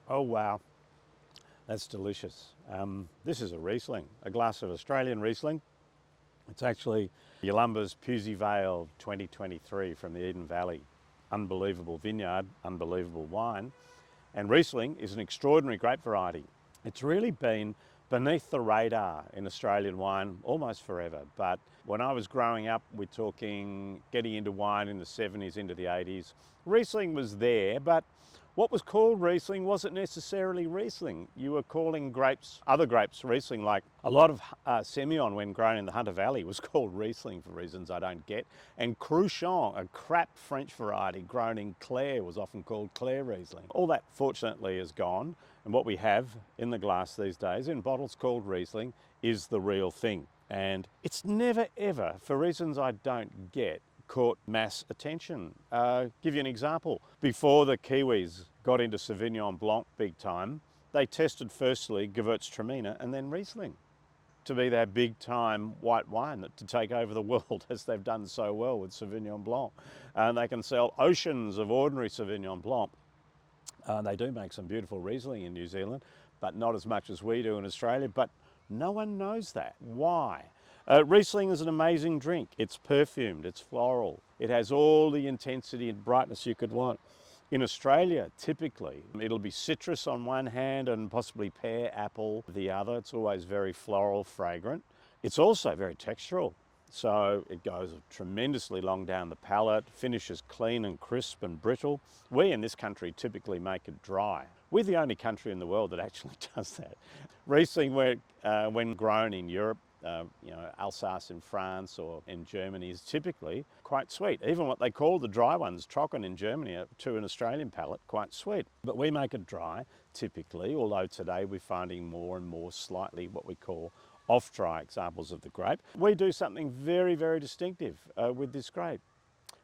Oh wow, that's delicious. This is a Riesling, a glass of Australian Riesling. It's actually Yolumba's Pusey Vale 2023 from the Eden Valley. Unbelievable vineyard, unbelievable wine. And Riesling is an extraordinary grape variety. It's really been beneath the radar in Australian wine almost forever. But when I was growing up, we're talking getting into wine in the 70s, into the 80s, Riesling was there, but what was called Riesling wasn't necessarily Riesling. You were calling grapes, other grapes, Riesling, like a lot of Semillon when grown in the Hunter Valley was called Riesling for reasons I don't get. And Cruchon, a crap French variety grown in Clare, was often called Clare Riesling. All that fortunately is gone. And what we have in the glass these days, in bottles called Riesling, is the real thing. And it's never ever, for reasons I don't get, caught mass attention. Give you an example. Before the Kiwis got into Sauvignon Blanc big time, they tested firstly Gewürztraminer and then Riesling to be their big time white wine to take over the world, as they've done so well with Sauvignon Blanc. And they can sell oceans of ordinary Sauvignon Blanc. They do make some beautiful Riesling in New Zealand, but not as much as we do in Australia. But no one knows that. Why? Riesling is an amazing drink. It's perfumed, it's floral. It has all the intensity and brightness you could want. In Australia, typically, it'll be citrus on one hand and possibly pear, apple the other. It's always very floral, fragrant. It's also very textural. So it goes tremendously long down the palate, finishes clean and crisp and brittle. We in this country typically make it dry. We're the only country in the world that actually does that. Riesling, when grown in Europe, Alsace in France or in Germany, is typically quite sweet. Even what they call the dry ones, Trocken in Germany, are to an Australian palate quite sweet. But we make it dry typically, although today we're finding more and more slightly what we call off-dry examples of the grape. We do something very, very distinctive with this grape.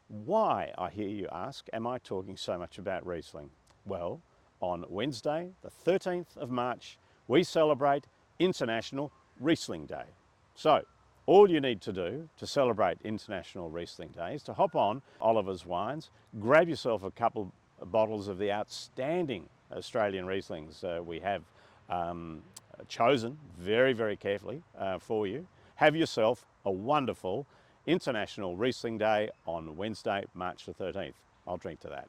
Why, I hear you ask, am I talking so much about Riesling? Well, on Wednesday, the 13th of March, we celebrate International Riesling Day. So, all you need to do to celebrate International Riesling Day is to hop on Oliver's Wines, grab yourself a couple of bottles of the outstanding Australian Rieslings we have chosen very, very carefully for you. Have yourself a wonderful International Riesling Day on Wednesday, March the 13th. I'll drink to that.